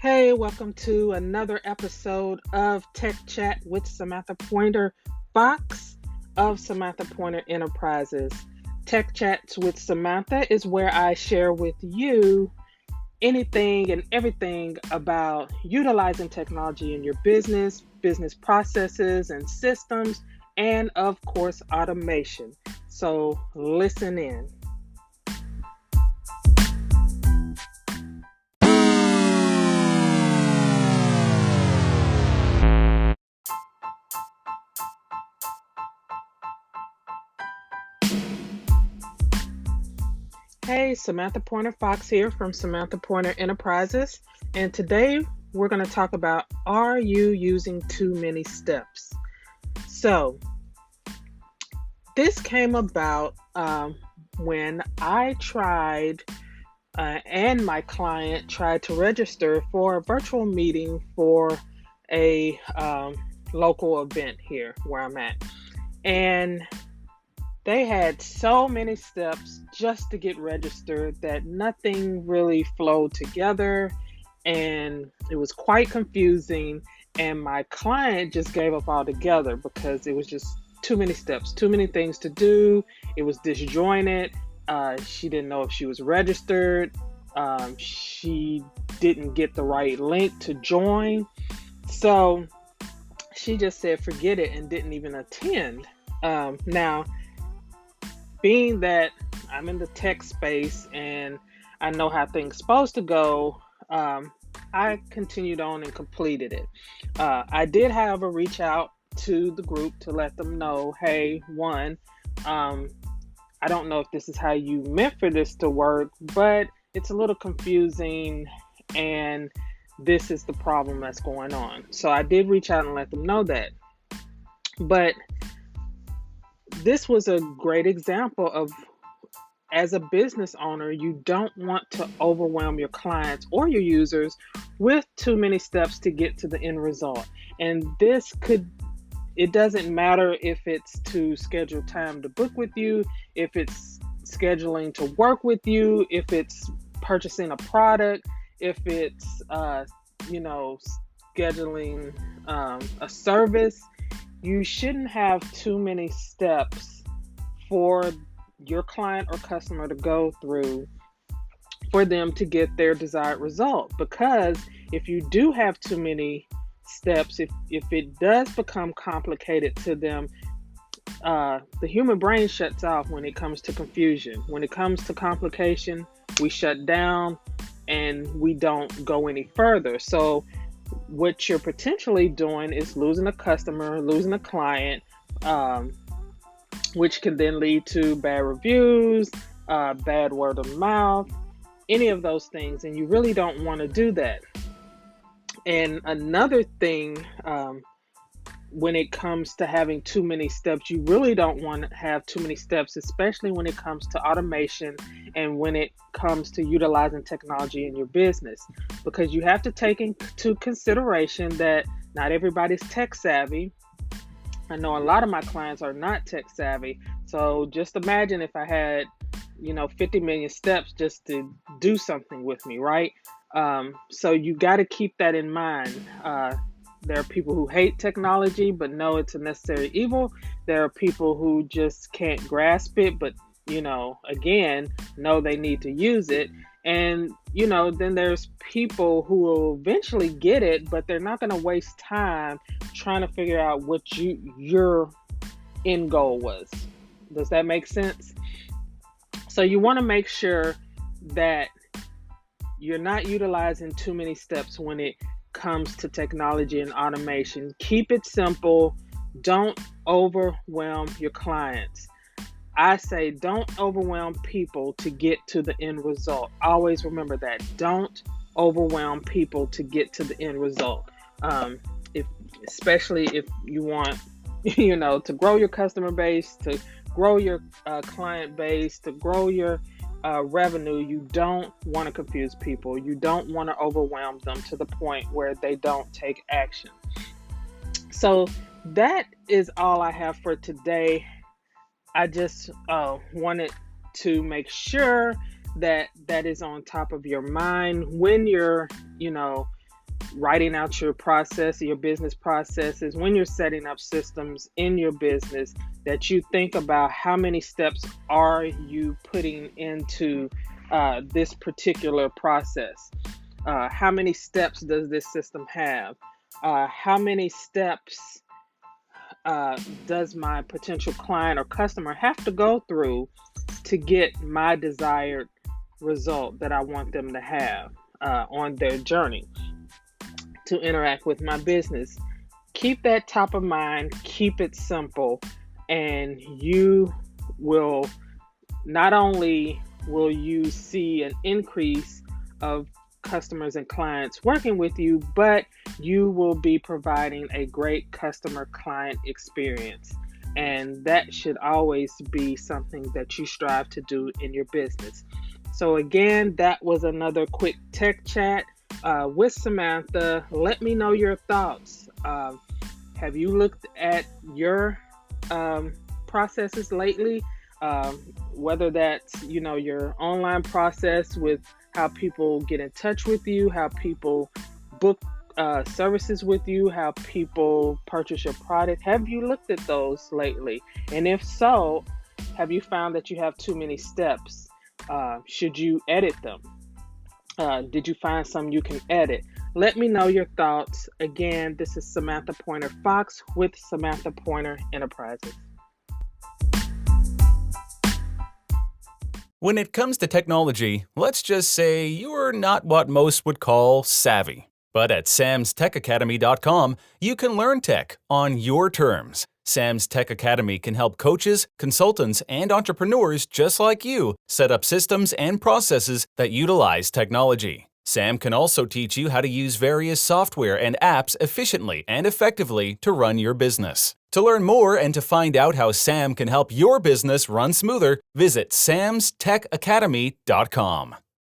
Hey, welcome to another episode of Tech Chat with Samantha Pointer Fox of Samantha Pointer Enterprises. Tech Chats with Samantha is where I share with you anything and everything about utilizing technology in your business processes and systems, and of course, automation. So listen in. Hey, Samantha Pointer Fox here from Samantha Pointer Enterprises. And today we're going to talk about, are you using too many steps? So this came about when I tried and my client tried to register for a virtual meeting for a local event here where I'm at. And they had so many steps just to get registered that nothing really flowed together, and it was quite confusing. And my client just gave up altogether because it was just too many steps, too many things to do. It was disjointed. She didn't know if she was registered. She didn't get the right link to join. So she just said, forget it, and didn't even attend. Now, being that I'm in the tech space and I know how things supposed to go, I continued on and completed it. I did, however, reach out to the group to let them know, hey, one, I don't know if this is how you meant for this to work, but it's a little confusing and this is the problem that's going on. So I did reach out and let them know that. But this was a great example of, as a business owner, you don't want to overwhelm your clients or your users with too many steps to get to the end result. And it doesn't matter if it's to schedule time to book with you, if it's scheduling to work with you, if it's purchasing a product, if it's, scheduling a service. You shouldn't have too many steps for your client or customer to go through for them to get their desired result. Because if you do have too many steps, if it does become complicated to them, the human brain shuts off when it comes to confusion. When it comes to complication, we shut down and we don't go any further. So what you're potentially doing is losing a customer, losing a client, which can then lead to bad reviews, bad word of mouth, any of those things. And you really don't want to do that. And another thing, when it comes to having too many steps, you really don't want to have too many steps, especially when it comes to automation and when it comes to utilizing technology in your business, because you have to take into consideration that not everybody's tech savvy. I know a lot of my clients are not tech savvy. So just imagine if I had, 50 million steps just to do something with me, right? So you got to keep that in mind. There are people who hate technology but know it's a necessary evil. There are people who just can't grasp it, but again, know they need to use it. And then there's people who will eventually get it, but they're not going to waste time trying to figure out what your end goal was. Does that make sense? So you want to make sure that you're not utilizing too many steps when it comes to technology and automation. Keep it simple. Don't overwhelm your clients. I say don't overwhelm people to get to the end result. Always remember that. Don't overwhelm people to get to the end result. Especially if you want, to grow your customer base, to grow your client base, to grow your revenue, you don't want to confuse people. You don't want to overwhelm them to the point where they don't take action. So that is all I have for today. I just wanted to make sure that is on top of your mind when you're, writing out your process, your business processes, when you're setting up systems in your business, that you think about how many steps are you putting into this particular process. How many steps does this system have? How many steps does my potential client or customer have to go through to get my desired result that I want them to have on their journey to interact with my business? Keep that top of mind, keep it simple, and you will not only will you see an increase of customers and clients working with you, but you will be providing a great customer client experience. And that should always be something that you strive to do in your business. So again, that was another quick tech chat with Samantha. Let me know your thoughts. Have you looked at your processes lately? Whether that's, your online process with how people get in touch with you, how people book services with you, how people purchase your product. Have you looked at those lately? And if so, have you found that you have too many steps? Should you edit them? Did you find some you can edit? Let me know your thoughts. Again, this is Samantha Pointer Fox with Samantha Pointer Enterprises. When it comes to technology, let's just say you're not what most would call savvy. But at samstechacademy.com, you can learn tech on your terms. Sam's Tech Academy can help coaches, consultants, and entrepreneurs just like you set up systems and processes that utilize technology. Sam can also teach you how to use various software and apps efficiently and effectively to run your business. To learn more and to find out how Sam can help your business run smoother, visit samstechacademy.com.